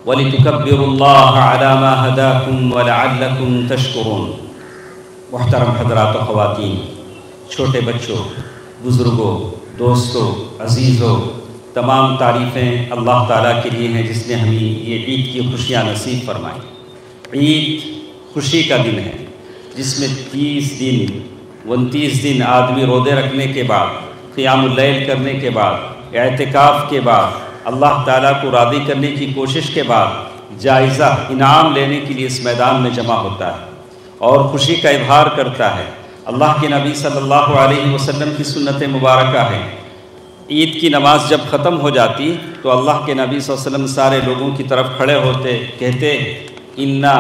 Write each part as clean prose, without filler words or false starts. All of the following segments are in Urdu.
وَلِتُكَبِّرُوا اللَّهَ عَلَى مَا هَدَاكُمْ وَلَعَلَّكُمْ تَشْكُرُونَ۔ محترم حضرات و خواتین، چھوٹے بچوں، بزرگوں، دوستوں، عزیزوں، تمام تعریفیں اللہ تعالیٰ کے لیے ہیں جس نے ہمیں یہ عید کی خوشیاں نصیب فرمائیں۔ عید خوشی کا دن ہے جس میں 30 دن 29 دن آدمی روزے رکھنے کے بعد، قیام اللیل کرنے کے بعد، اعتکاف کے بعد، اللہ تعالیٰ کو راضی کرنے کی کوشش کے بعد جائزہ انعام لینے کے لیے اس میدان میں جمع ہوتا ہے اور خوشی کا اظہار کرتا ہے۔ اللہ کے نبی صلی اللہ علیہ وسلم کی سنت مبارکہ ہے، عید کی نماز جب ختم ہو جاتی تو اللہ کے نبی صلی اللہ علیہ وسلم سارے لوگوں کی طرف کھڑے ہوتے، کہتے انا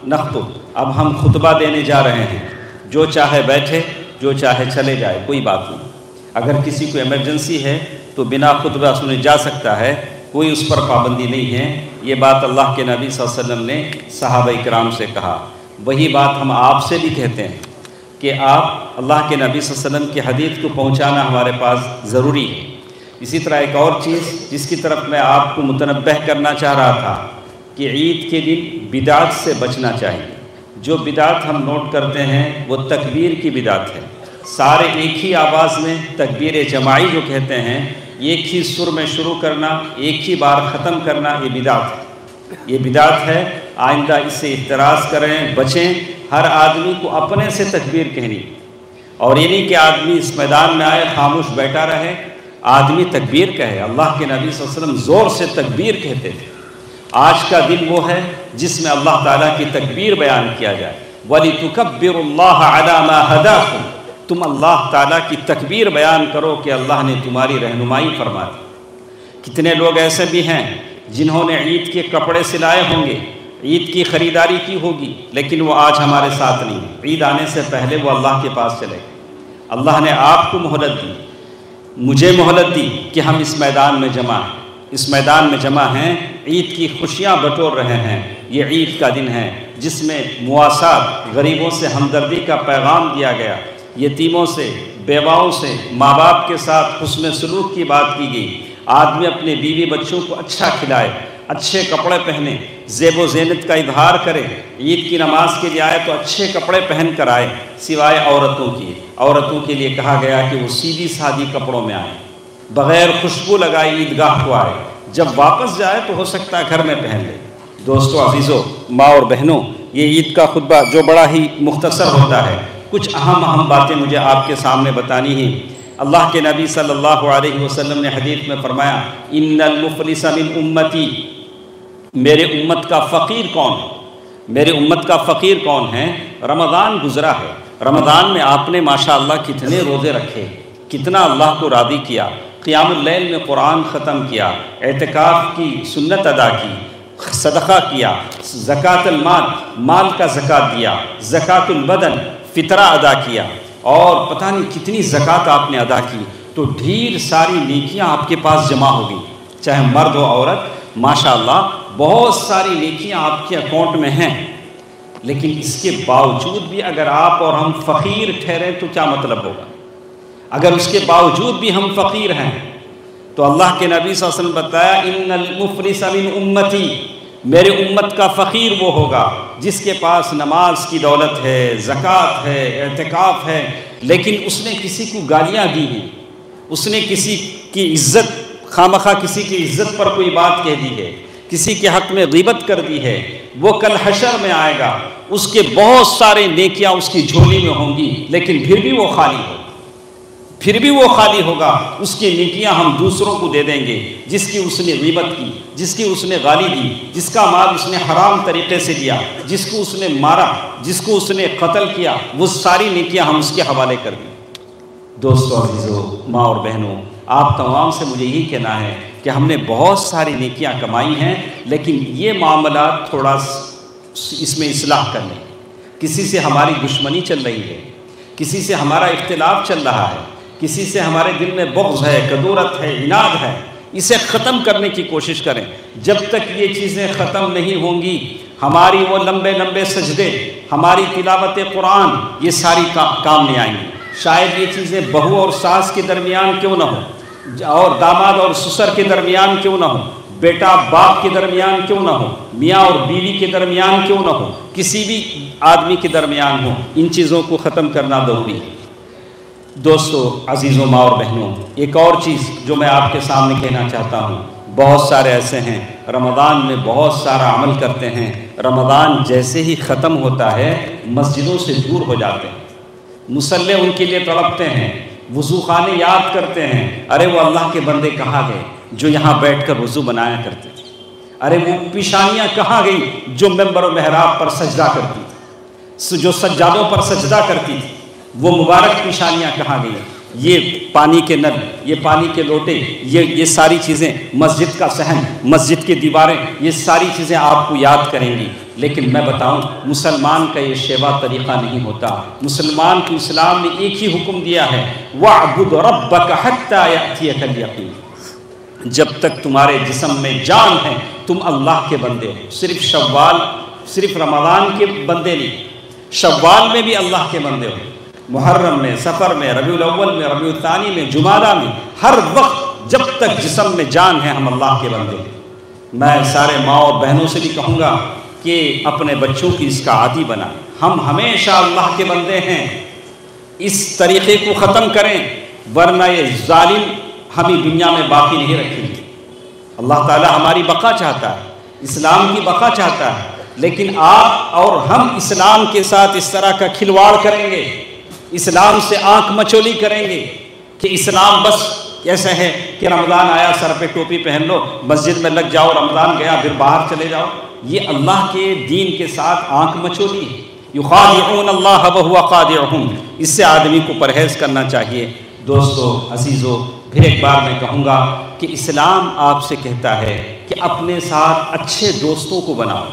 نخطب، اب ہم خطبہ دینے جا رہے ہیں، جو چاہے بیٹھے، جو چاہے چلے جائے، کوئی بات نہیں۔ اگر کسی کو ایمرجنسی ہے تو بنا خطبہ سنے جا سکتا ہے، کوئی اس پر پابندی نہیں ہے۔ یہ بات اللہ کے نبی صلی اللہ علیہ وسلم نے صحابہ کرام سے کہا، وہی بات ہم آپ سے بھی کہتے ہیں کہ آپ اللہ کے نبی صلی اللہ علیہ وسلم کی حدیث کو پہنچانا ہمارے پاس ضروری ہے۔ اسی طرح ایک اور چیز جس کی طرف میں آپ کو متنبہ کرنا چاہ رہا تھا کہ عید کے دن بدعت سے بچنا چاہیے۔ جو بدعت ہم نوٹ کرتے ہیں وہ تکبیر کی بدعت ہے، سارے ایک ہی آواز میں تکبیر جماعی جو کہتے ہیں، ایک ہی سر میں شروع کرنا، ایک ہی بار ختم کرنا، یہ بدعت ہے، یہ بدعت ہے۔ آئندہ اس سے احتراز کریں، بچیں۔ ہر آدمی کو اپنے سے تکبیر کہنی، اور یہ نہیں کہ آدمی اس میدان میں آئے خاموش بیٹھا رہے، آدمی تکبیر کہے۔ اللہ کے نبی صلی اللہ علیہ وسلم زور سے تکبیر کہتے تھے۔ آج کا دن وہ ہے جس میں اللہ تعالیٰ کی تکبیر بیان کیا جائے۔ وَلِتُكَبِّرُوا اللَّهَ عَلَى مَا هَدَاكُمْ، تم اللہ تعالیٰ کی تکبیر بیان کرو کہ اللہ نے تمہاری رہنمائی فرما دی۔ کتنے لوگ ایسے بھی ہیں جنہوں نے عید کے کپڑے سلائے ہوں گے، عید کی خریداری کی ہوگی، لیکن وہ آج ہمارے ساتھ نہیں ہیں۔ عید آنے سے پہلے وہ اللہ کے پاس چلے گئے۔ اللہ نے آپ کو مہلت دی، مجھے مہلت دی کہ ہم اس میدان میں جمع ہیں، اس میدان میں جمع ہیں، عید کی خوشیاں بٹور رہے ہیں۔ یہ عید کا دن ہے جس میں مواسات، غریبوں سے ہمدردی کا پیغام دیا گیا، یتیموں سے، بیواؤں سے، ماں باپ کے ساتھ حسن سلوک کی بات کی گئی۔ آدمی اپنے بیوی بچوں کو اچھا کھلائے، اچھے کپڑے پہنے، زیب و زینت کا اظہار کرے۔ عید کی نماز کے لیے آئے تو اچھے کپڑے پہن کر آئے، سوائے عورتوں کی۔ عورتوں کے لیے کہا گیا کہ وہ سیدھی سادھی کپڑوں میں آئے، بغیر خوشبو لگائے عیدگاہ کو آئے، جب واپس جائے تو ہو سکتا ہے گھر میں پہن لے۔ دوستو، عزیزو، ماں اور بہنوں، یہ عید کا خطبہ جو بڑا ہی مختصر ہوتا ہے، کچھ اہم باتیں مجھے آپ کے سامنے بتانی ہیں۔ اللہ کے نبی صلی اللہ علیہ وسلم نے حدیث میں فرمایا، ان المفلس من امتی، میرے امت کا فقیر کون ہے؟ میرے امت کا فقیر کون ہے؟ رمضان گزرا ہے، رمضان میں آپ نے ماشاءاللہ کتنے روزے رکھے، کتنا اللہ کو راضی کیا، قیام اللیل میں قرآن ختم کیا، اعتکاف کی سنت ادا کی، صدقہ کیا، زکوٰۃ المال، مال کا زکوٰۃ دیا، زکوٰۃ البدن، فطرہ ادا کیا، اور پتہ نہیں کتنی زکوٰۃ آپ نے ادا کی، تو ڈھیر ساری نیکیاں آپ کے پاس جمع ہو گئی، چاہے مرد ہو عورت، ماشاءاللہ بہت ساری نیکیاں آپ کے اکاؤنٹ میں ہیں۔ لیکن اس کے باوجود بھی اگر آپ اور ہم فقیر ٹھہریں تو کیا مطلب ہوگا؟ اگر اس کے باوجود بھی ہم فقیر ہیں تو اللہ کے نبی صلی اللہ علیہ وسلم بتایا، ان المفلس من امتی، میرے امت کا فقیر وہ ہوگا جس کے پاس نماز کی دولت ہے، زکوٰۃ ہے، اعتکاف ہے، لیکن اس نے کسی کو گالیاں دی ہیں، اس نے کسی کی عزت، خامخواہ کسی کی عزت پر کوئی بات کہہ دی ہے، کسی کے حق میں غیبت کر دی ہے، وہ کل حشر میں آئے گا، اس کے بہت سارے نیکیاں اس کی جھولی میں ہوں گی، لیکن پھر بھی وہ خالی ہوگا، پھر بھی وہ خالی ہوگا۔ اس کی نیکیاں ہم دوسروں کو دے دیں گے، جس کی اس نے غیبت کی، جس کی اس نے گالی دی، جس کا مال اس نے حرام طریقے سے دیا، جس کو اس نے مارا، جس کو اس نے قتل کیا، وہ ساری نیکیاں ہم اس کے حوالے کر دیں۔ دوستو، عزیزو، ماں اور بہنوں، آپ تمام سے مجھے یہی کہنا ہے کہ ہم نے بہت ساری نیکیاں کمائی ہیں، لیکن یہ معاملات تھوڑا اس میں اصلاح کر لیں۔ کسی سے ہماری دشمنی چل رہی ہے، کسی سے ہمارا اختلاف چل رہا ہے، کسی سے ہمارے دل میں بغض ہے، کدورت ہے، عناد ہے، اسے ختم کرنے کی کوشش کریں۔ جب تک یہ چیزیں ختم نہیں ہوں گی، ہماری وہ لمبے لمبے سجدے، ہماری تلاوت قرآن، یہ ساری کام نہیں آئیں گی۔ شاید یہ چیزیں بہو اور ساس کے درمیان کیوں نہ ہوں، اور داماد اور سسر کے درمیان کیوں نہ ہوں، بیٹا باپ کے درمیان کیوں نہ ہو، میاں اور بیوی کے درمیان کیوں نہ ہو، کسی بھی آدمی کے درمیان ہو، ان چیزوں کو ختم کرنا ضروری ہے۔ دوستو، عزیزوں، ماں اور بہنوں، ایک اور چیز جو میں آپ کے سامنے کہنا چاہتا ہوں، بہت سارے ایسے ہیں رمضان میں بہت سارا عمل کرتے ہیں، رمضان جیسے ہی ختم ہوتا ہے مسجدوں سے دور ہو جاتے ہیں، مصلے ان کے لیے تڑپتے ہیں، وضو خانے یاد کرتے ہیں، ارے وہ اللہ کے بندے کہاں گئے جو یہاں بیٹھ کر وضو بنایا کرتے تھے، ارے وہ پیشانیاں کہاں گئی جو منبر و محراب پر سجدہ کرتی تھی، جو سجادوں پر سجدہ کرتی تھی، وہ مبارک پیشانیاں کہاں گئی؟ یہ پانی کے نل، یہ پانی کے لوٹے، یہ ساری چیزیں، مسجد کا صحن، مسجد کی دیواریں، یہ ساری چیزیں آپ کو یاد کریں گی۔ لیکن میں بتاؤں، مسلمان کا یہ شیوا طریقہ نہیں ہوتا۔ مسلمان کو اسلام نے ایک ہی حکم دیا ہے، وَاعْبُدْ رَبَّكَ حَتَّى يَأْتِيَكَ الْيَقِينُ۔ جب تک تمہارے جسم میں جان ہے تم اللہ کے بندے ہو۔ صرف شوال، صرف رمضان کے بندے نہیں، شوال میں بھی اللہ کے بندے ہو، محرم میں، سفر میں، ربیع الاول میں، ربیع الثانی میں، جمادہ میں، ہر وقت جب تک جسم میں جان ہے ہم اللہ کے بندے ہیں۔ میں سارے ماں اور بہنوں سے بھی کہوں گا کہ اپنے بچوں کی اس کا عادی بنائیں۔ ہم ہمیشہ اللہ کے بندے ہیں، اس طریقے کو ختم کریں، ورنہ یہ ظالم ہمیں دنیا میں باقی نہیں رکھیں گے۔ اللہ تعالی ہماری بقا چاہتا ہے، اسلام کی بقا چاہتا ہے، لیکن آپ اور ہم اسلام کے ساتھ اس طرح کا کھلواڑ کریں گے، اسلام سے آنکھ مچولی کریں گے کہ اسلام بس ایسا ہے کہ رمضان آیا سر پہ ٹوپی پہن لو، مسجد میں لگ جاؤ، رمضان گیا پھر باہر چلے جاؤ۔ یہ اللہ کے دین کے ساتھ آنکھ مچولی ہے۔ یخادعون اللہ وہو خادعہم، اس سے آدمی کو پرہیز کرنا چاہیے۔ دوستو، عزیزو، پھر ایک بار میں کہوں گا کہ اسلام آپ سے کہتا ہے کہ اپنے ساتھ اچھے دوستوں کو بناؤ۔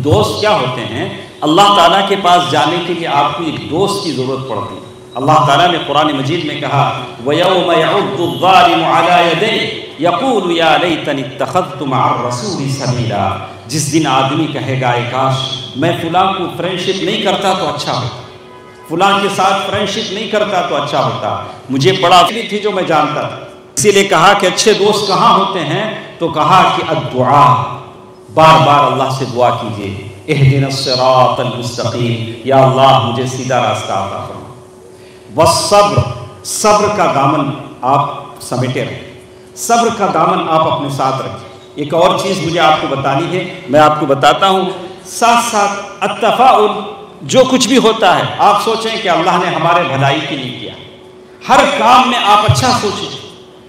دوست کیا ہوتے ہیں؟ اللہ تعالیٰ کے پاس جانے کے لیے آپ کو ایک دوست کی ضرورت پڑتی ہے۔ اللہ تعالیٰ نے قرآن مجید میں کہا وَيَوْمَ يَعُضُّ الظَّالِمُ عَلَى يَدَيْهِ يَقُولُ يَا لَيْتَنِي اتَّخَذْتُ مَعَ الرَّسُولِ سَبِيلًا۔ جس دن آدمی کہے گا اے کاش میں فلاں کو فرینڈشپ نہیں کرتا تو اچھا ہوتا، فلاں کے ساتھ فرینڈشپ نہیں کرتا تو اچھا ہوتا، مجھے بڑا فکر تھی جو میں جانتا تھا۔ اسی لیے کہا کہ اچھے دوست کہاں ہوتے ہیں؟ تو کہا کہ الدعاء، بار بار اللہ سے دعا کیجیے، اہدنا الصراط المستقیم، یا اللہ مجھے سیدھا راستہ عطا فرما۔ والصبر، صبر کا دامن آپ سمیٹے رہیں، صبر کا دامن آپ اپنے ساتھ رکھیں۔ ایک اور چیز مجھے آپ کو بتانی ہے، میں آپ کو بتاتا ہوں، ساتھ ساتھ التفاؤل، جو کچھ بھی ہوتا ہے آپ سوچیں کہ اللہ نے ہمارے بھلائی کے لیے کیا، ہر کام میں آپ اچھا سوچیں۔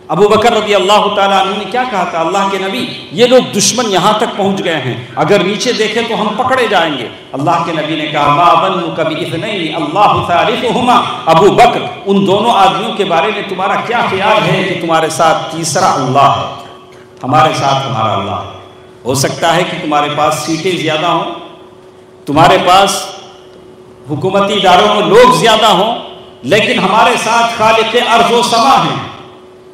ابو بکر رضی اللہ تعالیٰ عنہ نے کیا کہا تھا؟ اللہ کے نبی، یہ لوگ دشمن یہاں تک پہنچ گئے ہیں، اگر نیچے دیکھیں تو ہم پکڑے جائیں گے۔ اللہ کے نبی نے کہا ما ظنک باثنین اللہ ثالثہما، ابو بکر ان دونوں آدمیوں کے بارے میں تمہارا کیا خیال ہے کہ تمہارے ساتھ تیسرا اللہ ہے؟ ہمارے ساتھ ہمارا اللہ ہے۔ ہو سکتا ہے کہ تمہارے پاس سیٹیں زیادہ ہوں، تمہارے پاس حکومتی اداروں میں لوگ زیادہ ہوں، لیکن ہمارے ساتھ خالق ارض و سما ہیں،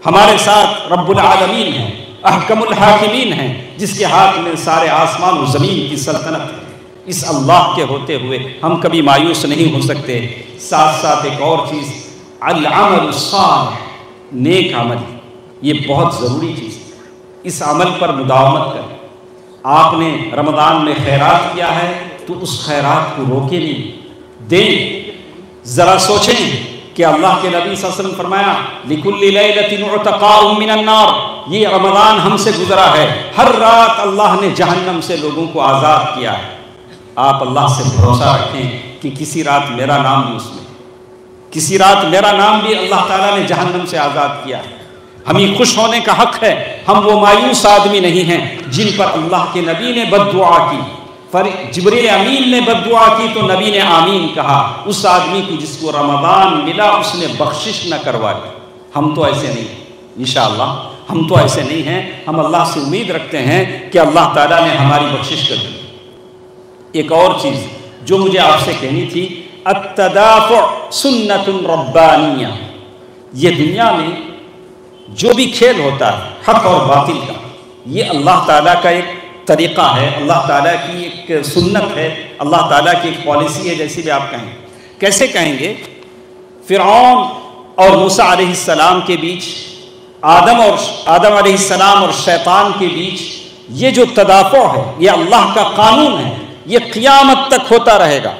ہمارے ساتھ رب العالمین ہیں، احکم الحاکمین ہیں، جس کے ہاتھ میں سارے آسمان و زمین کی سلطنت ہے۔ اس اللہ کے ہوتے ہوئے ہم کبھی مایوس نہیں ہو سکتے۔ ساتھ ساتھ ایک اور چیز، العمل الصالح، نیک عمل، یہ بہت ضروری چیز ہے، اس عمل پر مداومت کریں۔ آپ نے رمضان میں خیرات کیا ہے تو اس خیرات کو روکے نہیں، دیں۔ ذرا سوچیں کہ اللہ کے نبی صلی اللہ علیہ وسلم فرمایا لِكُلِّ لَيْلَةٍ عُتَقَاءٌ مِّنَ النَّارِ، یہ رمضان ہم سے گزرا ہے، ہر رات اللہ نے جہنم سے لوگوں کو آزاد کیا ہے۔ آپ اللہ سے بھروسہ رکھیں کہ کسی رات میرا نام بھی اس میں، کسی رات میرا نام بھی اللہ تعالیٰ نے جہنم سے آزاد کیا ہے۔ ہمیں خوش ہونے کا حق ہے، ہم وہ مایوس آدمی نہیں ہیں جن پر اللہ کے نبی نے بد دعا کی۔ جبریل امین نے بد دعا کی تو نبی نے آمین کہا۔ اس آدمی کو جس کو رمضان ملا اس نے بخشش نہ کروائی۔ ہم تو ایسے نہیں ہیں، انشاءاللہ ہم تو ایسے نہیں ہیں۔ ہم اللہ سے امید رکھتے ہیں کہ اللہ تعالیٰ نے ہماری بخشش کر دی۔ ایک اور چیز جو مجھے آپ سے کہنی تھی، التدافع سنت ربانیہ، یہ دنیا میں جو بھی کھیل ہوتا ہے حق اور باطل کا، یہ اللہ تعالیٰ کا ایک طریقہ ہے، اللہ تعالیٰ کی ایک سنت ہے، اللہ تعالیٰ کی ایک پالیسی ہے، جیسی بھی آپ کہیں۔ کیسے کہیں گے؟ فرعون اور موسیٰ علیہ السلام کے بیچ آدم علیہ السلام اور شیطان کے بیچ یہ جو تدافع ہے، یہ اللہ کا قانون ہے، یہ قیامت تک ہوتا رہے گا،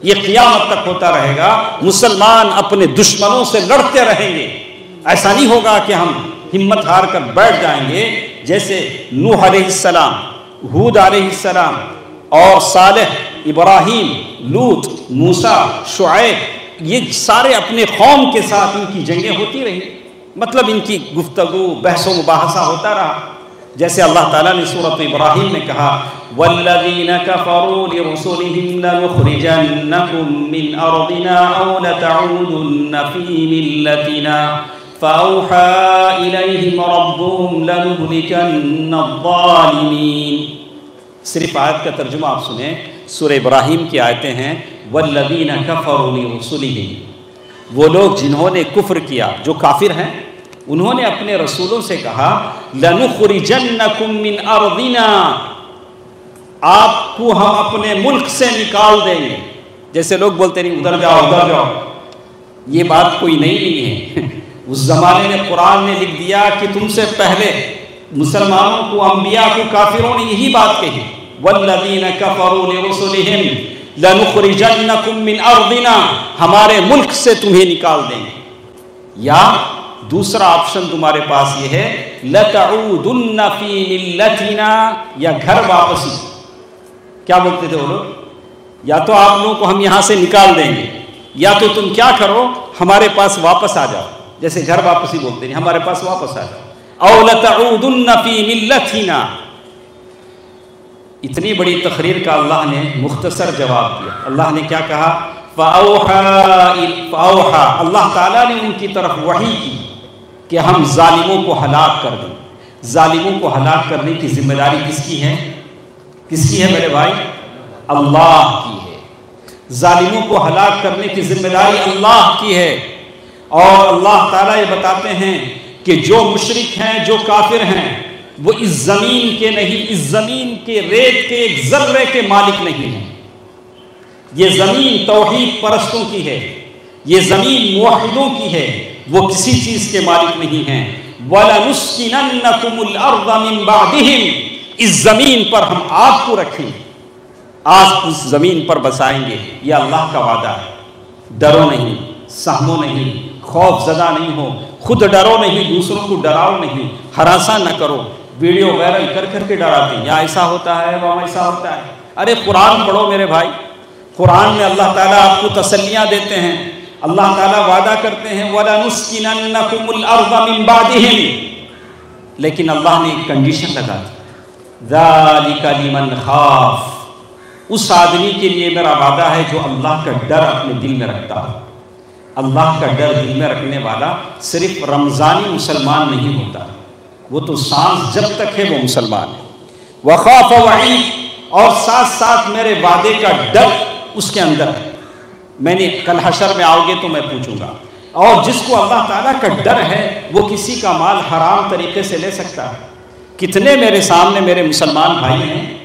یہ قیامت تک ہوتا رہے گا۔ مسلمان اپنے دشمنوں سے لڑتے رہیں گے، ایسا نہیں ہوگا کہ ہم ہمت ہار کر بیٹھ جائیں گے۔ جیسے نوح علیہ السلام، ہود علیہ السلام اور صالح، ابراہیم، لوط، موسیٰ، شعیب، یہ سارے اپنے قوم کے ساتھ ان کی جنگیں ہوتی رہی، مطلب ان کی گفتگو، بحث و مباحثہ ہوتا رہا۔ جیسے اللہ تعالیٰ نے سورۃ ابراہیم میں کہا وَالَّذِينَ كَفَرُوا لِرُسُلِهِمْ لَنُخْرِجَنَّكُم مِّنْ أَرْضِنَا أَوْ لَتَعُودُنَّ فِي مِلَّتِنَا فَأَوْحَىٰ إِلَيْهِمْ رَبُّهُمْ لَنُهْلِكَنَّ الظَّالِمِينَ۔ صرف آیت کا ترجمہ آپ سنیں، سورہ ابراہیم کی آیتیں ہیں وَالَّذِينَ كَفَرُوا لِرُسُلِهِمْ، وہ لوگ جنہوں نے کفر کیا، جو کافر ہیں، انہوں نے اپنے رسولوں سے کہا لَنُخْرِجَنَّكُم مِّنْ أَرْضِنَا، آپ کو ہم اپنے ملک سے نکال دیں گے۔ جیسے لوگ بولتے نہیں ادھر جاؤ ادھر جاؤ، یہ بات کوئی نئی نہیں ہے۔ اس زمانے میں قرآن نے لکھ دیا کہ تم سے پہلے مسلمانوں کو، انبیاء کو کافروں نے یہی بات کہی وَالَّذِينَ كَفَرُوا لِرُسُلِهِمْ لَنُخْرِجَنَّكُم مِّنْ أَرْضِنَا، ہمارے ملک سے تمہیں نکال دیں گے۔ یا دوسرا آپشن تمہارے پاس یہ ہے لَتَعُودُنَّ فِي مِلَّتِنَا، یا گھر واپسی۔ کیا بولتے تھے وہ لوگ؟ یا تو آپ لوگوں کو ہم یہاں سے نکال دیں گے، یا تو تم کیا کرو ہمارے پاس واپس آ جاؤ، جیسے گھر واپسی بولتے ہیں، ہمارے پاس واپس آ جاؤ۔ اَوْ لَتَعُودُنَّ فِي مِلَّتِنَا، اتنی بڑی تقریر کا اللہ نے مختصر جواب دیا۔ اللہ نے کیا کہا فَأَوْحَىٰ، اللہ تعالیٰ نے ان کی طرف وحی کی کہ ہم ظالموں کو ہلاک کر دیں۔ ظالموں کو ہلاک کرنے کی ذمہ داری کس کی ہے؟ کس کی ہے میرے بھائی؟ اللہ کی ہے۔ ظالموں کو ہلاک کرنے کی ذمہ داری اللہ کی ہے۔ اور اللہ تعالیٰ یہ بتاتے ہیں کہ جو مشرک ہیں، جو کافر ہیں، وہ اس زمین کے نہیں، اس زمین کے ریت کے ایک ذرے کے مالک نہیں ہیں۔ یہ زمین توحید پرستوں کی ہے، یہ زمین موحدوں کی ہے، وہ کسی چیز کے مالک نہیں ہیں۔ وَلَنُسْكِنَنَّكُمُ الْأَرْضَ مِن بَعْدِهِمْ، اس زمین پر ہم آپ کو رکھیں گے، آپ اس زمین پر بسائیں گے۔ یہ اللہ کا وعدہ ہے۔ ڈرو نہیں، سہمو نہیں، خوف زدہ نہیں ہو، خود ڈرو نہیں، دوسروں کو ڈراؤ نہیں، ہراساں نہ کرو، ویڈیو وائرل کر کر کے ڈراتے ہیں، یا ایسا ہوتا ہے وہ ایسا ہوتا ہے۔ ارے قرآن پڑھو میرے بھائی، قرآن میں اللہ تعالیٰ آپ کو تسلیاں دیتے ہیں، اللہ تعالیٰ وعدہ کرتے ہیں وَلَنُسْكِنَنَّكُمُ الْأَرْضَ مِن بَعْدِهِمْ، لیکن اللہ نے ایک کنڈیشن لگا دی ذَلِكَ لِمَنْ خَافَ، اس آدمی کے لیے میرا وعدہ ہے جو اللہ کا ڈر اپنے دل میں رکھتا ہے۔ اللہ کا ڈر دل میں رکھنے والا صرف رمضانی مسلمان نہیں ہوتا، وہ تو سانس جب تک ہے وہ مسلمان ہے۔ وَخَافَ وَعِيدَ، اور ساتھ ساتھ میرے وعدے کا ڈر اس کے اندر ہے۔ میں نے کل حشر میں آؤ گے تو میں پوچھوں گا۔ اور جس کو اللہ تعالیٰ کا ڈر ہے وہ کسی کا مال حرام طریقے سے لے سکتا ہے؟ کتنے میرے سامنے میرے مسلمان بھائی ہیں،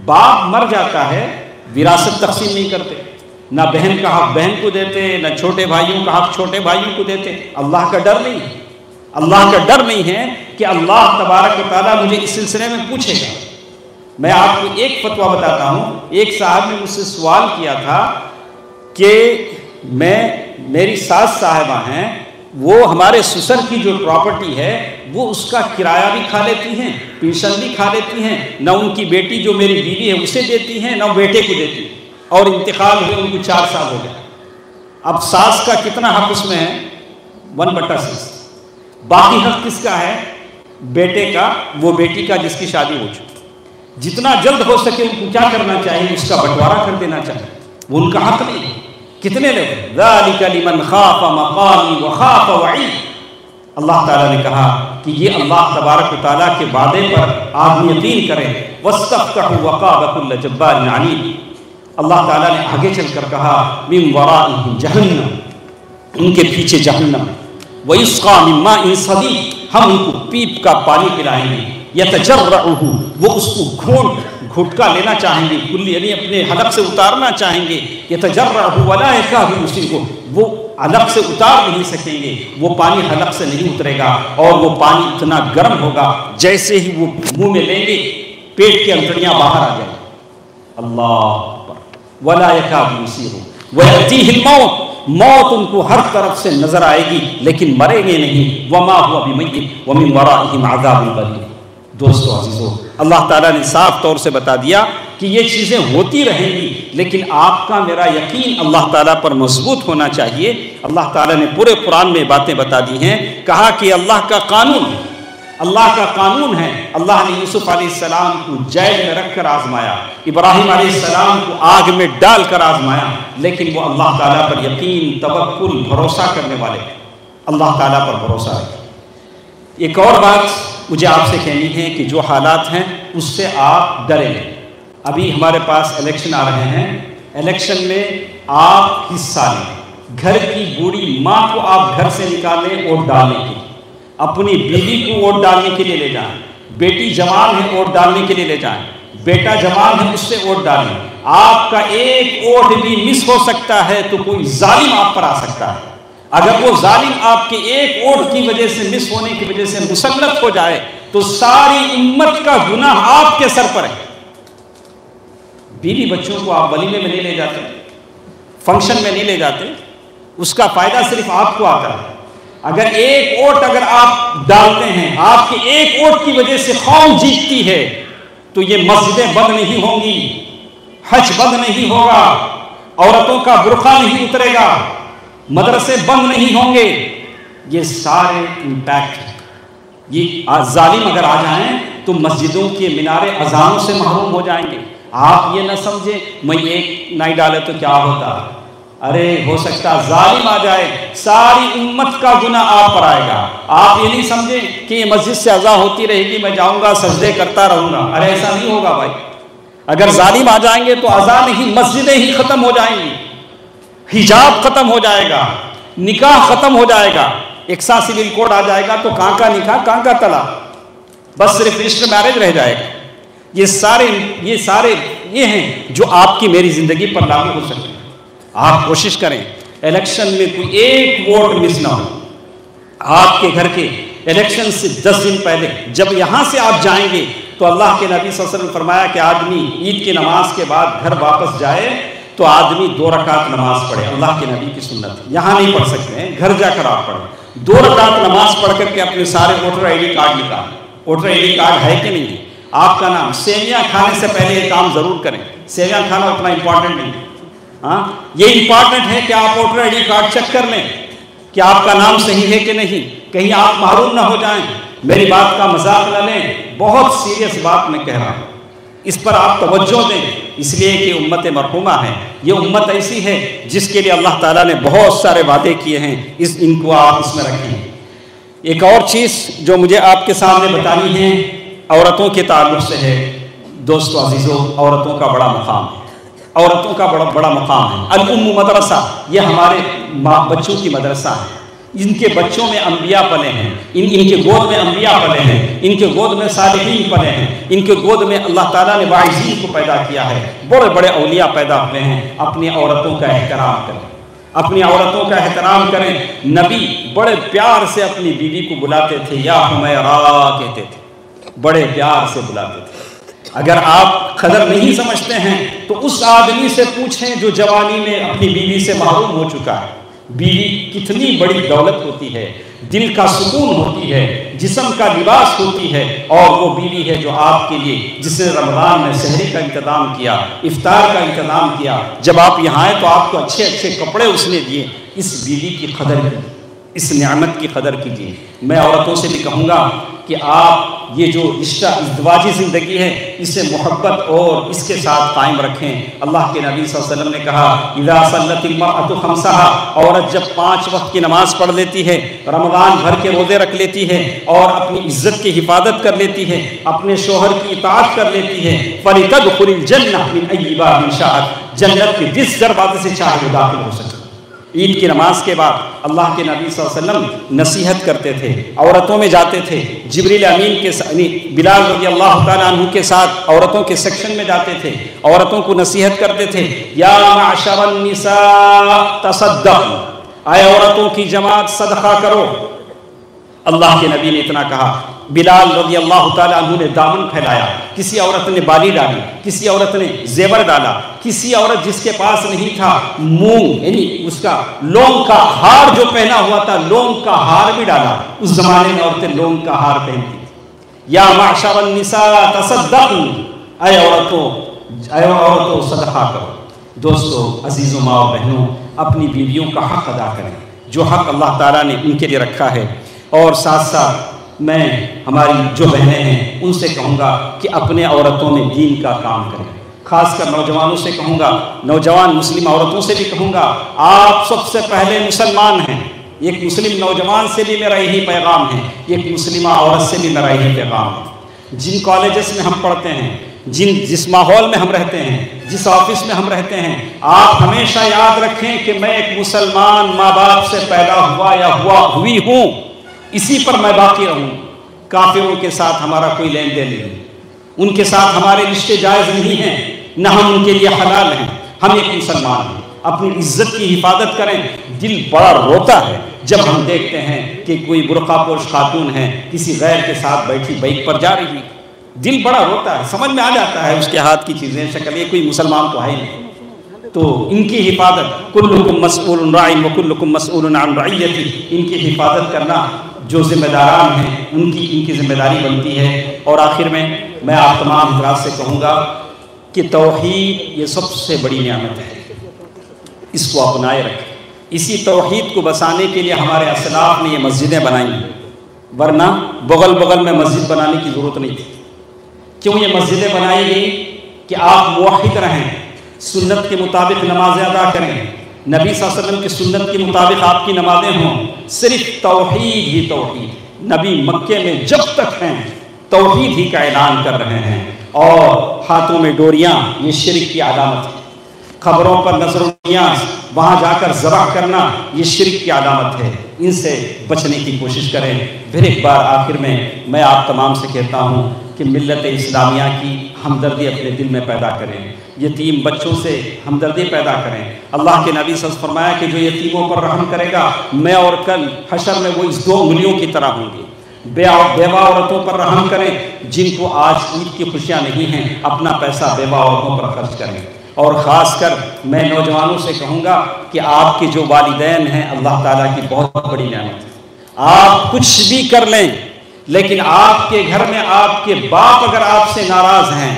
باپ مر جاتا ہے، وراثت تقسیم نہیں کرتے، نہ بہن کا حق بہن کو دیتے، نہ چھوٹے بھائیوں کا حق چھوٹے بھائیوں کو دیتے۔ اللہ کا ڈر نہیں ہے، اللہ کا ڈر نہیں ہے کہ اللہ تبارک و تعالیٰ مجھے اس سلسلے میں پوچھے گا۔ میں آپ کو ایک فتویٰ بتاتا ہوں۔ ایک صاحب نے مجھ سے سوال کیا تھا کہ میری ساس صاحبہ ہیں، وہ ہمارے سسر کی جو پراپرٹی ہے وہ اس کا کرایہ بھی کھا لیتی ہیں، پینشن بھی کھا لیتی ہیں، نہ ان کی بیٹی جو میری بیوی ہے اسے دیتی ہیں، نہ بیٹے کو دیتی ہیں، اور انتقال ہوئے ان کو 4 سال ہو گئے۔ اب ساس کا کتنا حق اس میں ہے؟ 1/6۔ باقی حق کس کا ہے؟ بیٹے کا، وہ بیٹی کا جس کی شادی ہو چکی۔ جتنا جلد ہو سکے ان کو کیا کرنا چاہیے؟ اس کا بٹوارا کر دینا چاہیے، وہ ان کا حق نہیں ہے۔ کتنے لوگ ذَلِكَ لِمَنْ خَافَ مَقَامِي وَخَافَ وَعِيدِ، اللہ تعالیٰ نے کہا کہ یہ اللہ تبارک و تعالیٰ کے وعدے پر آدمی یقین کرے۔ وَاسْتَفْتَحُوا وَخَابَ كُلُّ جَبَّارٍ عَنِيدٍ، اللہ تعالیٰ نے آگے چل کر کہا مِن وَرَائِهِمْ جَهَنَّمَ، ان کے پیچھے جہنم۔ وَيُسْقَىٰ مِن مَّاءٍ صَدِيدٍ، ہم ان کو پیپ کا پانی پلائیں گے۔ يَتَجَرَّعُهُ، وہ اس کو گھٹکا لینا چاہیں گے، کلی یعنی اپنے حلق سے اتارنا چاہیں گے۔ يَتَجَرَّعُهُ وَلَا يَكَادُ يُصِيبُهُ، وہ حلق سے اتار نہیں سکیں گے، وہ پانی حلق سے نہیں اترے گا، اور وہ پانی اتنا گرم ہوگا جیسے ہی وہ منہ میں لیں گے پیٹ کی انتڑیاں باہر آ جائیں۔ اللہ اکبر۔ ولا یکاد یسیغ ویأتیہ الموت، موت ان کو ہر طرف سے نظر آئے گی لیکن مریں گے نہیں۔ وما هو بمیت ومن ورائہم عذاب غلیظ۔ دوستو عزیزو، اللہ تعالیٰ نے صاف طور سے بتا دیا کہ یہ چیزیں ہوتی رہیں گی، لیکن آپ کا میرا یقین اللہ تعالیٰ پر مضبوط ہونا چاہیے۔ اللہ تعالیٰ نے پورے قرآن میں باتیں بتا دی ہیں، کہا کہ اللہ کا قانون، اللہ کا قانون ہے۔ اللہ نے یوسف علیہ السلام کو جیل میں رکھ کر آزمایا، ابراہیم علیہ السلام کو آگ میں ڈال کر آزمایا، لیکن وہ اللہ تعالیٰ پر یقین، توکل، بھروسہ کرنے والے، اللہ تعالیٰ پر بھروسہ رکھے۔ ایک اور بات مجھے آپ سے کہنی ہے کہ جو حالات ہیں اس سے آپ ڈریں نہیں۔ ابھی ہمارے پاس الیکشن آ رہے ہیں، الیکشن میں آپ حصہ لیں، گھر کی بوڑھی ماں کو آپ گھر سے نکالیں ووٹ ڈالنے کے لیے، اپنی بیوی کو ووٹ ڈالنے کے لیے لے جائیں، بیٹی جوان ہے ووٹ ڈالنے کے لیے لے جائیں، بیٹا جوان ہے اس سے ووٹ ڈالیں۔ آپ کا ایک ووٹ بھی مس ہو سکتا ہے تو کوئی ظالم آپ پر آ سکتا ہے، اگر وہ ظالم آپ کے ایک ووٹ کی وجہ سے، مس ہونے کی وجہ سے مسلط ہو جائے تو ساری امت کا گناہ آپ کے سر پر ہے۔ بیوی بچوں کو آپ ولیمے میں نہیں لے جاتے، فنکشن میں نہیں لے جاتے، اس کا فائدہ صرف آپ کو آتا ہے۔ اگر ایک ووٹ اگر آپ ڈالتے ہیں، آپ کے ایک ووٹ کی وجہ سے قوم جیتتی ہے تو یہ مسجدیں بند نہیں ہوں گی، حج بند نہیں ہوگا، عورتوں کا برقع نہیں اترے گا، مدرسے بند نہیں ہوں گے۔ یہ سارے امپیکٹ ہیں۔ یہ ظالم اگر آ جائیں تو مسجدوں کے مینارے اذانوں سے محروم ہو جائیں گے۔ آپ یہ نہ سمجھیں میں ایک نہیں ڈالے تو کیا ہوتا، ارے ہو سکتا ظالم آ جائے، ساری امت کا گناہ آپ پر آئے گا۔ آپ یہ نہیں سمجھیں کہ یہ مسجد سے اذان ہوتی رہے گی، میں جاؤں گا سجدے کرتا رہوں گا، ارے ایسا نہیں ہوگا بھائی۔ اگر ظالم آ جائیں گے تو اذان نہیں، مسجدیں ہی ختم ہو جائیں گی، حجاب ختم ہو جائے گا، نکاح ختم ہو جائے گا، ایک سا سول کوڈ آ جائے گا تو کہاں کا نکاح کہاں کا طلاق، بس صرف رجسٹر میرج رہ جائے گا۔ یہ سارے یہ ہیں جو آپ کی میری زندگی پر لاگو ہو سکتے ہیں۔ آپ کوشش کریں الیکشن میں کوئی ایک ووٹ مس نہ ہو۔ آپ کے گھر کے الیکشن سے 10 دن پہلے جب یہاں سے آپ جائیں گے تو اللہ کے نبی صلی اللہ علیہ وسلم نے فرمایا کہ آدمی عید کی نماز کے بعد گھر واپس جائے تو آدمی 2 رکعت نماز پڑھے، اللہ کے نبی کی سنت، یہاں نہیں پڑھ سکتے ہیں، گھر جا کر آپ پڑھیں۔ 2 رکعت نماز پڑھ کر کے اپنے سارے ووٹر آئی ڈی کارڈ نکالیں۔ ووٹر آئی ڈی کارڈ ہے کہ نہیں ہے؟ آپ کا نام، سیویاں کھانے سے پہلے یہ کام ضرور کریں۔ سیویاں کھانا اتنا امپورٹنٹ نہیں، ہاں یہ امپورٹنٹ ہے کہ آپ voter I D card check کر لیں کہ آپ کا نام صحیح ہے کہ نہیں، کہیں آپ محروم نہ ہو جائیں۔ میری بات کا مذاق نہ لیں، بہت سیریس بات میں کہہ رہا ہوں، اس پر آپ توجہ دیں، اس لیے کہ امت مرحومہ ہے، یہ امت ایسی ہے جس کے لیے اللہ تعالیٰ نے بہت سارے وعدے کیے ہیں، ان کو آپ اس میں رکھیں۔ ایک اور چیز جو مجھے آپ کے سامنے بتانی ہے عورتوں کے تعلق سے ہے۔ دوستو عزیزو، عورتوں کا بڑا مقام ہے، عورتوں کا بڑا مقام ہے۔ الام مدرسہ، یہ ہمارے بچوں کی مدرسہ ہے، ان کے بچوں میں انبیاء پلے ہیں، ان کے گود میں انبیاء پلے ہیں، ان کے گود میں صالحین پلے ہیں، ان کے گود میں اللہ تعالیٰ نے واعظین کو پیدا کیا ہے، بڑے بڑے اولیاء پیدا ہوئے ہیں۔ اپنی عورتوں کا احترام کریں، اپنی عورتوں کا احترام کریں۔ نبی بڑے پیار سے اپنی بیوی کو بلاتے تھے، یا حمیرہ کہتے تھے، بڑے پیار سے بلاتے تھے۔ اگر آپ قدر نہیں سمجھتے ہیں تو اس آدمی سے پوچھیں جو جوانی میں اپنی بیوی سے محروم ہو چکا ہے۔ بیوی کتنی بڑی دولت ہوتی ہے، دل کا سکون ہوتی ہے، جسم کا لباس ہوتی ہے، اور وہ بیوی ہے جو آپ کے لیے، جس نے رمضان میں سحری کا انتظام کیا، افطار کا انتظام کیا، جب آپ یہاں آئے تو آپ کو اچھے اچھے کپڑے اس نے دیے۔ اس بیوی کی قدر کی، اس نعمت کی قدر کیجیے۔ میں عورتوں سے بھی کہوں گا کہ آپ یہ جو رشتہ ازدواجی زندگی ہے اسے محبت اور اس کے ساتھ قائم رکھیں۔ اللہ کے نبی صلی اللہ علیہ وسلم نے کہا اذا صلت المرأة خمسها، عورت جب 5 وقت کی نماز پڑھ لیتی ہے، رمضان بھر کے روزے رکھ لیتی ہے اور اپنی عزت کی حفاظت کر لیتی ہے، اپنے شوہر کی اطاعت کر لیتی ہے، فلتدخل الجنہ من ای باب شاءت، جنت کے جس دروازے سے چاہے وہ داخل ہو سکے۔ عید کی نماز کے بعد اللہ کے نبی صلی اللہ علیہ وسلم نصیحت کرتے تھے، عورتوں میں جاتے تھے، جبریل امین کے بلال رضی اللہ تعالیٰ عنہ کے ساتھ عورتوں کے سیکشن میں جاتے تھے، عورتوں کو نصیحت کرتے تھے، یا معشر النساء تصدقوا، اے عورتوں کی جماعت صدقہ کرو۔ اللہ کے نبی نے اتنا کہا، بلال رضی اللہ تعالیٰ عنہ نے دامن پھیلایا، کسی عورت نے بالی ڈالی، کسی عورت نے زیور ڈالا، کسی عورت جس کے پاس نہیں تھا مونگ یعنی اس کا لونگ کا ہار جو پہنا ہوا تھا، لونگ کا ہار بھی ڈالا۔ اس زمانے میں عورتیں لونگ کا ہار پہنتی تھی۔ یا معشر النساء تصدقن، اے عورتوں صدقہ کرو۔ دوستو، عزیزوں، ماں و بہنوں، اپنی بیویوں کا حق ادا کریں جو حق اللہ تعالیٰ نے ان کے لیے رکھا ہے۔ اور ساتھ ساتھ میں ہماری جو بہنیں ہیں ان سے کہوں گا کہ اپنے عورتوں میں دین کا کام کریں، خاص کر نوجوانوں سے کہوں گا، نوجوان مسلم عورتوں سے بھی کہوں گا، آپ سب سے پہلے مسلمان ہیں۔ ایک مسلم نوجوان سے بھی میرا یہی پیغام ہے، ایک مسلمہ عورت سے بھی میرا یہی پیغام ہے۔ جن کالجز میں ہم پڑھتے ہیں، جس ماحول میں ہم رہتے ہیں، جس آفس میں ہم رہتے ہیں، آپ ہمیشہ یاد رکھیں کہ میں ایک مسلمان ماں باپ سے پیدا ہوا یا ہوئی ہوں، اسی پر میں باقی رہوں۔ کافروں کے ساتھ ہمارا کوئی لین دین نہیں، ان کے ساتھ ہمارے رشتے جائز نہیں ہیں، نہ ہم ان کے لیے حلال ہیں۔ ہم ایک مسلمان ہیں، اپنی عزت کی حفاظت کریں۔ دل بڑا روتا ہے جب ہم دیکھتے ہیں کہ کوئی برقع پوش خاتون ہے کسی غیر کے ساتھ بیٹھی بائک پر جا رہی، دل بڑا روتا ہے، سمجھ میں آ جاتا ہے اس کے ہاتھ کی چیزیں، شکل، یہ کوئی مسلمان تو ہے ہی نہیں۔ تو ان کی حفاظت، کلکم مسئول راع وکلکم مسئول عن رعیتہ، ان کی حفاظت کرنا جو ذمہ داران ہیں ان کی ذمہ داری بنتی ہے۔ اور آخر میں آپ تمام حضرات سے کہوں گا کہ توحید یہ سب سے بڑی نعمت ہے، اس کو اپنائے رکھیں۔ اسی توحید کو بسانے کے لیے ہمارے اسلاف نے یہ مسجدیں بنائی ہیں، ورنہ بغل بغل میں مسجد بنانے کی ضرورت نہیں تھی۔ کیوں یہ مسجدیں بنائی گئی؟ کہ آپ موحد رہیں، سنت کے مطابق نمازیں ادا کریں، نبی صلی اللہ علیہ وسلم کی سنت کے مطابق آپ کی نمازیں ہوں، صرف توحید ہی توحید۔ نبی مکے میں جب تک ہیں توحید ہی کا اعلان کر رہے ہیں، اور ہاتھوں میں ڈوریاں یہ شرک کی علامت ہے، قبروں پر نظر و نیاز وہاں جا کر ذبح کرنا یہ شرک کی علامت ہے، ان سے بچنے کی کوشش کریں۔ پھر ایک بار آخر میں آپ تمام سے کہتا ہوں کہ ملت اسلامیہ کی ہمدردی اپنے دل میں پیدا کریں، یتیم بچوں سے ہمدردی پیدا کریں۔ اللہ کے نبی صلی اللہ علیہ وسلم فرمایا کہ جو یتیموں پر رحم کرے گا میں اور کل حشر میں وہ اس 2 انگلیوں کی طرح ہوں گی۔ بیوہ عورتوں پر رحم کریں، جن کو آج عید کی خوشیاں نہیں ہیں، اپنا پیسہ بیوہ عورتوں پر خرچ کریں۔ اور خاص کر میں نوجوانوں سے کہوں گا کہ آپ کے جو والدین ہیں اللہ تعالیٰ کی بہت بڑی نعمت ہے۔ آپ کچھ بھی کر لیں لیکن آپ کے گھر میں آپ کے باپ اگر آپ سے ناراض ہیں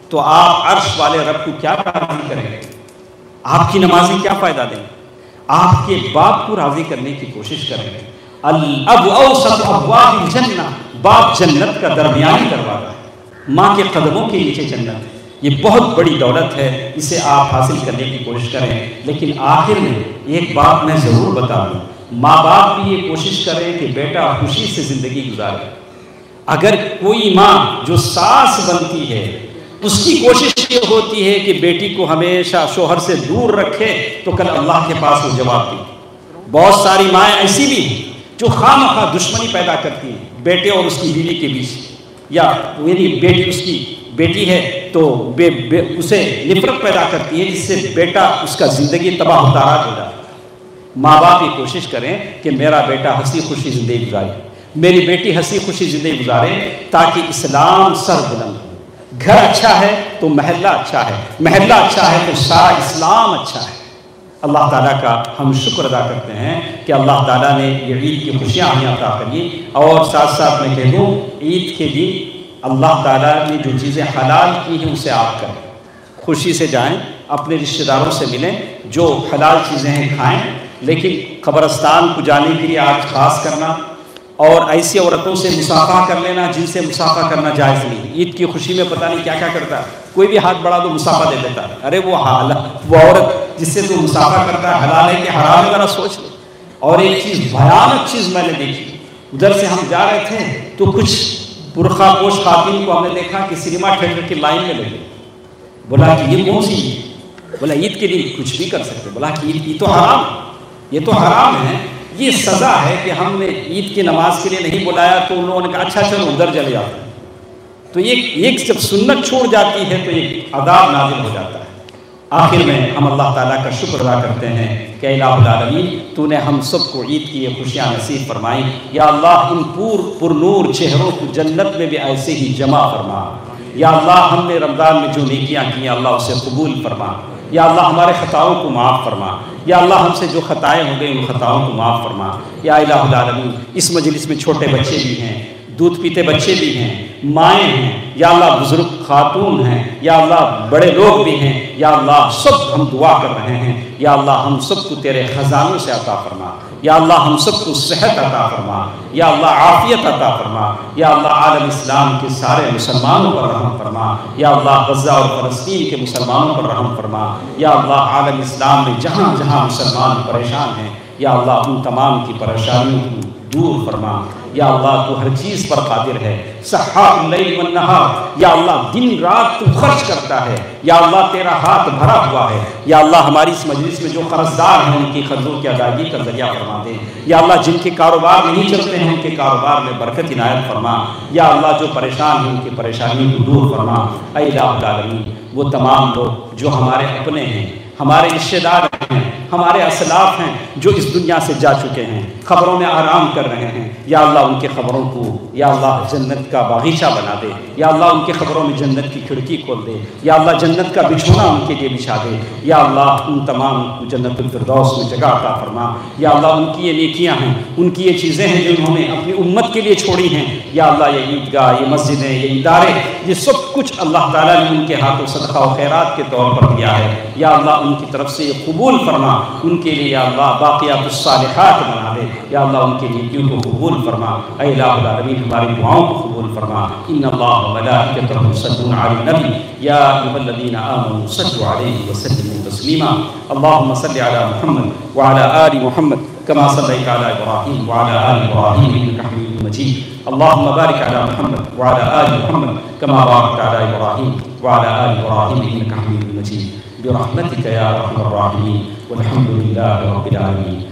تو آپ عرش والے رب کو کیا راضی کریں گے؟ آپ کی نمازیں کیا فائدہ دیں؟ آپ کے باپ کو راضی کرنے کی کوشش کریں گے۔ الاب اوسط ابواب الجنہ، باپ جنت کا درمیانی دروازہ ہے، ماں کے قدموں کے نیچے جنت ہے۔ یہ بہت بڑی دولت ہے، اسے آپ حاصل کرنے کی کوشش کریں۔ لیکن آخر میں ایک بات میں ضرور بتا دوں، ماں باپ بھی یہ کوشش کریں کہ بیٹا خوشی سے زندگی گزارے۔ اگر کوئی ماں جو ساس بنتی ہے اس کی کوشش یہ ہوتی ہے کہ بیٹی کو ہمیشہ شوہر سے دور رکھے تو کل اللہ کے پاس وہ جواب دے۔ بہت ساری مائیں ایسی بھی ہیں جو خواہ دشمنی پیدا کرتی ہیں بیٹے اور اس کی بیوی کے بیچ، یا میری بیٹی اس کی بیٹی ہے تو اسے نفرت پیدا کرتی ہے، جس سے بیٹا اس کا زندگی تباہ و تاراج ہو جاتا ہے۔ ماں باپ یہ کوشش کریں کہ میرا بیٹا ہنسی خوشی زندگی گزارے، میری بیٹی ہنسی خوشی زندگی گزارے، تاکہ اسلام سر بلند ہو۔ گھر اچھا ہے تو محلہ اچھا ہے، محلہ اچھا ہے تو سارا اسلام اچھا ہے۔ اللہ تعالیٰ کا ہم شکر ادا کرتے ہیں کہ اللہ تعالیٰ نے یہ عید کی خوشیاں ہمیں عطا کری۔ اور ساتھ ساتھ میں کہہ دوں، عید کے دن اللہ تعالیٰ نے جو چیزیں حلال کی ہیں اسے آپ کریں، خوشی سے جائیں، اپنے رشتہ داروں سے ملیں، جو حلال چیزیں ہیں کھائیں، لیکن قبرستان کو جانے کے لیے آج خاص کرنا اور ایسی عورتوں سے مصافحہ کر لینا جن سے مصافحہ کرنا جائز نہیں۔ عید کی خوشی میں پتہ نہیں کیا کیا کرتا ہے، کوئی بھی ہاتھ بڑھا تو مصافحہ دے دیتا ہے، ارے وہ عورت جس سے تو مصافحہ کرتا ہے حلال ہے کہ حرام ہے ذرا سوچ لو۔ اور ایک چیز بھیانک چیز میں نے دیکھی، ادھر سے ہم جا رہے تھے تو کچھ برقع پوش خواتین کو ہم نے دیکھا کہ سنیما تھیٹر کی لائن میں لگے، بولا کہ یہ کون سی عید؟ بولا عید کے دن کچھ بھی کر سکتے، بولا کہ عید تو حرام، یہ تو حرام ہے، یہ سزا ہے کہ ہم نے عید کی نماز کے لیے نہیں بلایا تو ان لوگوں نے کہا اچھا چلو ادھر چلے جاتے ہیں۔ تو ایک جب سنت چھوڑ جاتی ہے تو ایک عذاب نازل ہو جاتا ہے۔ آخر میں ہم اللہ تعالیٰ کا شکر ادا کرتے ہیں کہ الہ العالمین تو نے ہم سب کو عید کی یہ خوشیاں نصیب فرمائیں۔ یا اللہ ان پر نور چہروں کو جنت میں بھی ایسے ہی جمع فرما۔ یا اللہ ہم نے رمضان میں جو نیکیاں کی ہیں اللہ اسے قبول فرما۔ یا اللہ ہمارے خطاؤں کو معاف فرما۔ یا اللہ ہم سے جو خطائیں ہو گئی ان خطاؤں کو معاف فرما۔ یا الہ العالمین اس مجلس میں چھوٹے بچے بھی ہیں، دودھ پیتے بچے بھی ہیں، مائیں ہیں، یا اللہ بزرگ خاتون ہیں، یا اللہ بڑے لوگ بھی ہیں، یا اللہ سب ہم دعا کر رہے ہیں، یا اللہ ہم سب کو تیرے خزانوں سے عطا فرما۔ یا اللہ ہم سب کو صحت عطا فرما، یا اللہ عافیت عطا فرما، یا اللہ عالم اسلام کے سارے مسلمانوں پر رحم فرما، یا اللہ غزہ اور فلسطین کے مسلمانوں پر رحم فرما، یا اللہ عالم اسلام میں جہاں جہاں مسلمان پریشان ہیں یا اللہ ان تمام کی پریشانیوں کو دور فرما۔ یا اللہ تو ہر چیز پر قادر ہے، سحاب اللیل والنہار، یا اللہ دن رات تو خرچ کرتا ہے، یا اللہ تیرا ہاتھ بھرا ہوا ہے۔ یا اللہ ہماری اس مجلس میں جو قرضدار ہیں ان کی قرضوں کی ادائیگی کا ذریعہ فرما دے۔ یا اللہ جن کے کاروبار نہیں چلتے ہیں ان کے کاروبار میں برکت عنایت فرما۔ یا اللہ جو پریشان ہیں ان کی پریشانیوں کو دور فرما۔ اے الہ العالمین وہ تمام لوگ جو ہمارے اپنے ہیں، ہمارے رشتہ دار ہیں، ہمارے اسلاف ہیں جو اس دنیا سے جا چکے ہیں، خبروں میں آرام کر رہے ہیں، یا اللہ ان کے خبروں کو یا اللہ جنت کا باغیچہ بنا دے۔ یا اللہ ان کے خبروں میں جنت کی کھڑکی کھول دے، یا اللہ جنت کا بچھونا ان کے لیے بچھا دے۔ یا اللہ ان تمام کو جنت الفردوس میں جگہ عطا فرما۔ یا اللہ ان کی یہ نیکیاں ہیں، ان کی یہ چیزیں ہیں جو انہوں نے اپنی امت کے لیے چھوڑی ہیں، یا اللہ یہ عیدگاہ، یہ مسجدیں، یہ ادارے، یہ سب کچھ اللہ تعالیٰ نے ان کے ہاتھوں صدقہ و خیرات کے طور پر دیا ہے۔ یا اللہ ان کی طرف سے یہ قبول فرما، ان کے لیے یا اللہ باقیات الصالحات بنا دے۔ یا اللہ ان کے نیکیوں کو قبول فرما۔ اے الہ العالمین ہماری دعاؤں کو قبول فرما۔ ان اللہ وملائکتہ یصلون علی النبی یا ایھا الذین آمنوا صلوا علیہ وسلموا تسلیما۔ اللهم صل علی محمد وعلى آل محمد كما صليت على إبراهيم وعلى آل إبراهيم إنك حميد مجيد۔ اللهم بارك على محمد وعلى آل محمد كما باركت على إبراهيم وعلى آل إبراهيم إنك حميد مجيد برحمتك يا أرحم الراحمين والحمد لله رب العالمين۔